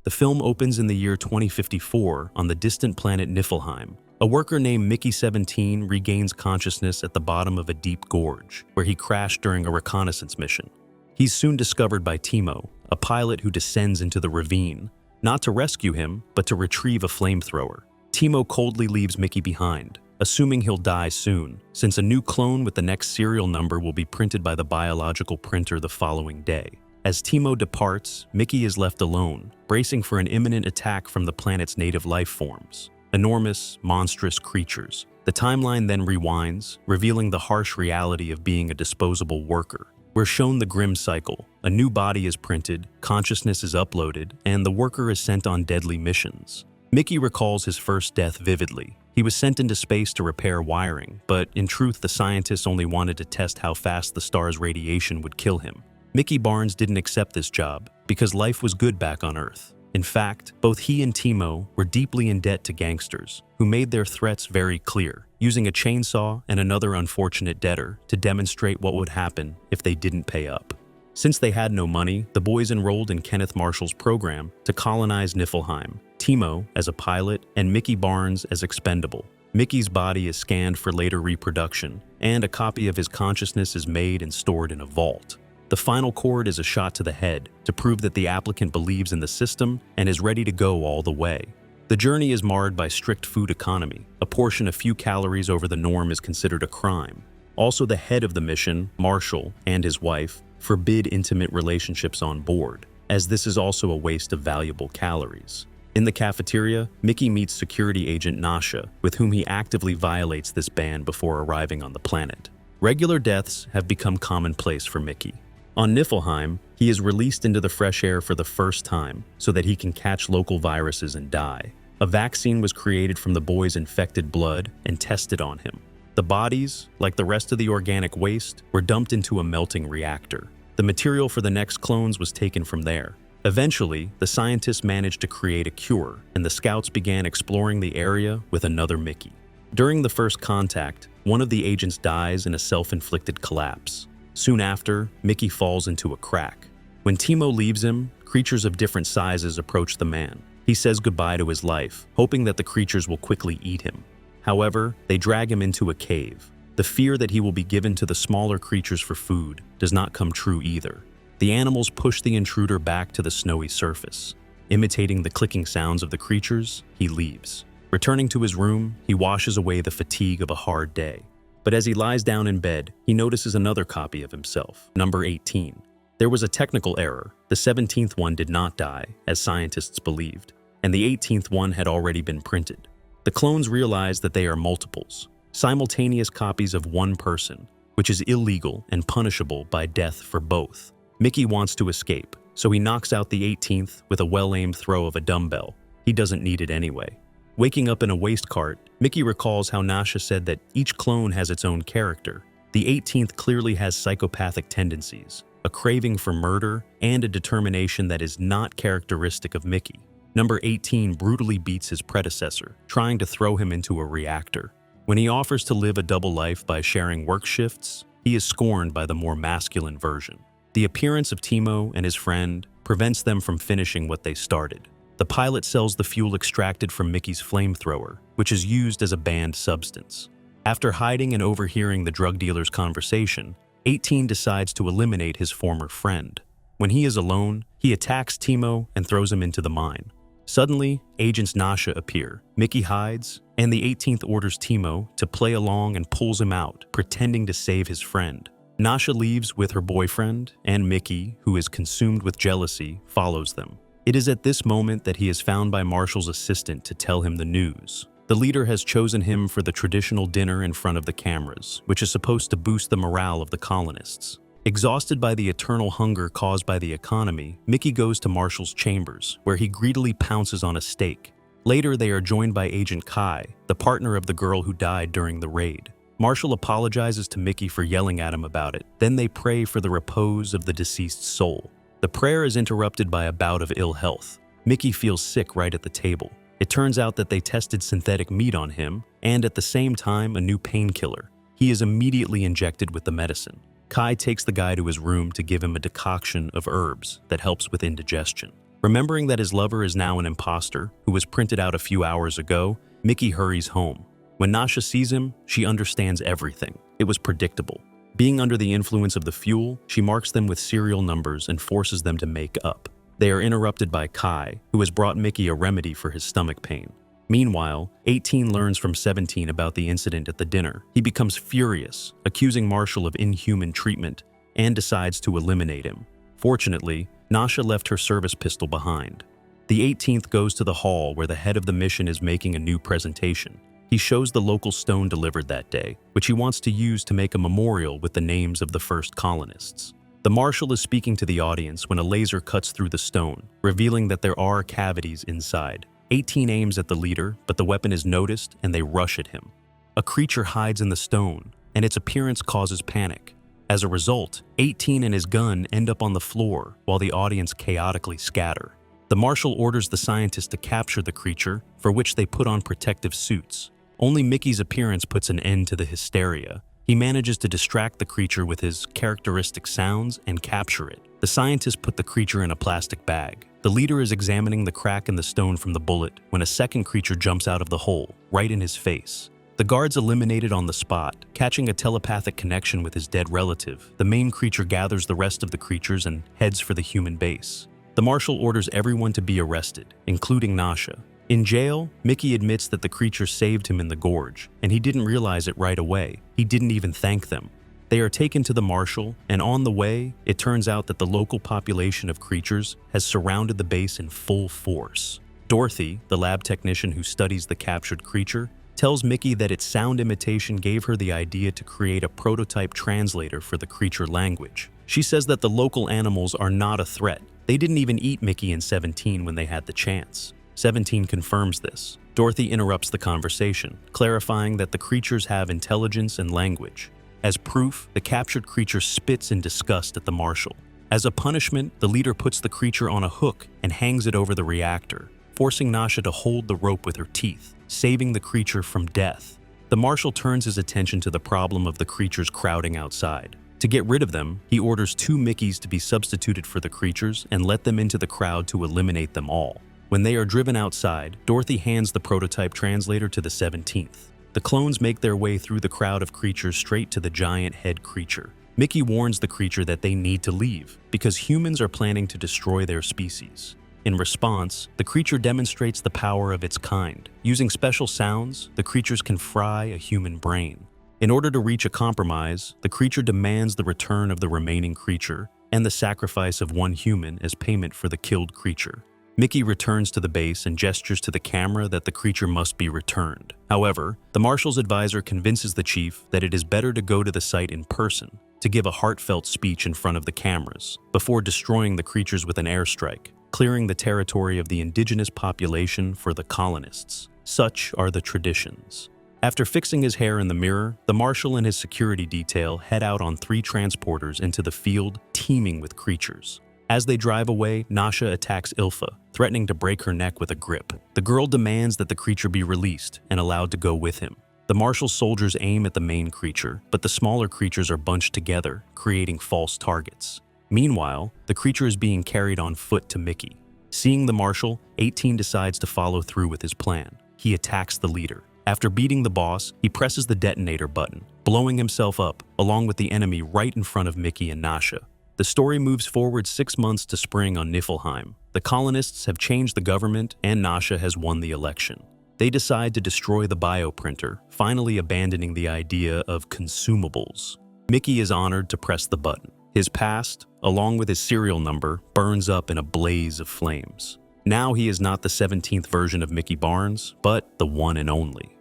The film opens in the year 2054 on the distant planet Niflheim. A worker named Mickey 17 regains consciousness at the bottom of a deep gorge, where he crashed during a reconnaissance mission. He's soon discovered by Timo, a pilot who descends into the ravine, not to rescue him, but to retrieve a flamethrower. Timo coldly leaves Mickey behind, assuming he'll die soon, since a new clone with the next serial number will be printed by the biological printer the following day. As Timo departs, Mickey is left alone, bracing for an imminent attack from the planet's native life forms. Enormous, monstrous creatures. The timeline then rewinds, revealing the harsh reality of being a disposable worker. We're shown the grim cycle. A new body is printed, consciousness is uploaded, and the worker is sent on deadly missions. Mickey recalls his first death vividly. He was sent into space to repair wiring, but in truth, the scientists only wanted to test how fast the star's radiation would kill him. Mickey Barnes didn't accept this job because life was good back on Earth. In fact, both he and Timo were deeply in debt to gangsters, who made their threats very clear, using a chainsaw and another unfortunate debtor to demonstrate what would happen if they didn't pay up. Since they had no money, the boys enrolled in Kenneth Marshall's program to colonize Niflheim, Timo as a pilot and Mickey Barnes as expendable. Mickey's body is scanned for later reproduction, and a copy of his consciousness is made and stored in a vault. The final chord is a shot to the head to prove that the applicant believes in the system and is ready to go all the way. The journey is marred by strict food economy. A portion a few calories over the norm is considered a crime. Also, the head of the mission, Marshall, and his wife, forbid intimate relationships on board, as this is also a waste of valuable calories. In the cafeteria, Mickey meets security agent Nasha, with whom he actively violates this ban before arriving on the planet. Regular deaths have become commonplace for Mickey. On Niflheim, he is released into the fresh air for the first time so that he can catch local viruses and die. A vaccine was created from the boy's infected blood and tested on him. The bodies, like the rest of the organic waste, were dumped into a melting reactor. The material for the next clones was taken from there. Eventually, the scientists managed to create a cure, and the scouts began exploring the area with another Mickey. During the first contact, one of the agents dies in a self-inflicted collapse. Soon after, Mickey falls into a crack. When Timo leaves him, creatures of different sizes approach the man. He says goodbye to his life, hoping that the creatures will quickly eat him. However, they drag him into a cave. The fear that he will be given to the smaller creatures for food does not come true either. The animals push the intruder back to the snowy surface. Imitating the clicking sounds of the creatures, he leaves. Returning to his room, he washes away the fatigue of a hard day. But as he lies down in bed, he notices another copy of himself, number 18. There was a technical error. The 17th one did not die, as scientists believed, and the 18th one had already been printed. The clones realize that they are multiples, simultaneous copies of one person, which is illegal and punishable by death for both. Mickey wants to escape, so he knocks out the 18th with a well-aimed throw of a dumbbell. He doesn't need it anyway. Waking up in a waste cart, Mickey recalls how Nasha said that each clone has its own character. The 18th clearly has psychopathic tendencies, a craving for murder, and a determination that is not characteristic of Mickey. Number 18 brutally beats his predecessor, trying to throw him into a reactor. When he offers to live a double life by sharing work shifts, he is scorned by the more masculine version. The appearance of Timo and his friend prevents them from finishing what they started. The pilot sells the fuel extracted from Mickey's flamethrower, which is used as a banned substance. After hiding and overhearing the drug dealer's conversation, 18 decides to eliminate his former friend. When he is alone, he attacks Timo and throws him into the mine. Suddenly, agents Nasha appear. Mickey hides, and the 18th orders Timo to play along and pulls him out, pretending to save his friend. Nasha leaves with her boyfriend, and Mickey, who is consumed with jealousy, follows them. It is at this moment that he is found by Marshall's assistant to tell him the news. The leader has chosen him for the traditional dinner in front of the cameras, which is supposed to boost the morale of the colonists. Exhausted by the eternal hunger caused by the economy, Mickey goes to Marshall's chambers, where he greedily pounces on a steak. Later, they are joined by Agent Kai, the partner of the girl who died during the raid. Marshall apologizes to Mickey for yelling at him about it. Then they pray for the repose of the deceased soul. The prayer is interrupted by a bout of ill health. Mickey feels sick right at the table. It turns out that they tested synthetic meat on him, and at the same time, a new painkiller. He is immediately injected with the medicine. Kai takes the guy to his room to give him a decoction of herbs that helps with indigestion. Remembering that his lover is now an imposter who was printed out a few hours ago, Mickey hurries home. When Nasha sees him, she understands everything. It was predictable. Being under the influence of the fuel, she marks them with serial numbers and forces them to make up. They are interrupted by Kai, who has brought Mickey a remedy for his stomach pain. Meanwhile, 18 learns from 17 about the incident at the dinner. He becomes furious, accusing Marshall of inhuman treatment, and decides to eliminate him. Fortunately, Nasha left her service pistol behind. The 18th goes to the hall where the head of the mission is making a new presentation. He shows the local stone delivered that day, which he wants to use to make a memorial with the names of the first colonists. The Marshal is speaking to the audience when a laser cuts through the stone, revealing that there are cavities inside. 18 aims at the leader, but the weapon is noticed and they rush at him. A creature hides in the stone, and its appearance causes panic. As a result, 18 and his gun end up on the floor while the audience chaotically scatter. The Marshal orders the scientists to capture the creature, for which they put on protective suits. Only Mickey's appearance puts an end to the hysteria. He manages to distract the creature with his characteristic sounds and capture it. The scientists put the creature in a plastic bag. The leader is examining the crack in the stone from the bullet when a second creature jumps out of the hole, right in his face. The guards eliminated on the spot, catching a telepathic connection with his dead relative. The main creature gathers the rest of the creatures and heads for the human base. The Marshal orders everyone to be arrested, including Nasha. In jail, Mickey admits that the creature saved him in the gorge, and he didn't realize it right away. He didn't even thank them. They are taken to the Marshal, and on the way, it turns out that the local population of creatures has surrounded the base in full force. Dorothy, the lab technician who studies the captured creature, tells Mickey that its sound imitation gave her the idea to create a prototype translator for the creature language. She says that the local animals are not a threat. They didn't even eat Mickey and 17 when they had the chance. 17 confirms this. Dorothy interrupts the conversation, clarifying that the creatures have intelligence and language. As proof, the captured creature spits in disgust at the Marshal. As a punishment, the leader puts the creature on a hook and hangs it over the reactor, forcing Nasha to hold the rope with her teeth, saving the creature from death. The Marshal turns his attention to the problem of the creatures crowding outside. To get rid of them, he orders 2 Mickeys to be substituted for the creatures and let them into the crowd to eliminate them all. When they are driven outside, Dorothy hands the prototype translator to the 17th. The clones make their way through the crowd of creatures straight to the giant head creature. Mickey warns the creature that they need to leave because humans are planning to destroy their species. In response, the creature demonstrates the power of its kind. Using special sounds, the creatures can fry a human brain. In order to reach a compromise, the creature demands the return of the remaining creature and the sacrifice of 1 human as payment for the killed creature. Mickey returns to the base and gestures to the camera that the creature must be returned. However, the Marshal's advisor convinces the chief that it is better to go to the site in person to give a heartfelt speech in front of the cameras before destroying the creatures with an airstrike, clearing the territory of the indigenous population for the colonists. Such are the traditions. After fixing his hair in the mirror, the Marshal and his security detail head out on 3 transporters into the field teeming with creatures. As they drive away, Nasha attacks Ilfa, threatening to break her neck with a grip. The girl demands that the creature be released and allowed to go with him. The Marshal's soldiers aim at the main creature, but the smaller creatures are bunched together, creating false targets. Meanwhile, the creature is being carried on foot to Mickey. Seeing the Marshal, 18 decides to follow through with his plan. He attacks the leader. After beating the boss, he presses the detonator button, blowing himself up, along with the enemy right in front of Mickey and Nasha. The story moves forward 6 months to spring on Niflheim. The colonists have changed the government and Nasha has won the election. They decide to destroy the bioprinter, finally abandoning the idea of consumables. Mickey is honored to press the button. His past, along with his serial number, burns up in a blaze of flames. Now he is not the 17th version of Mickey Barnes, but the one and only.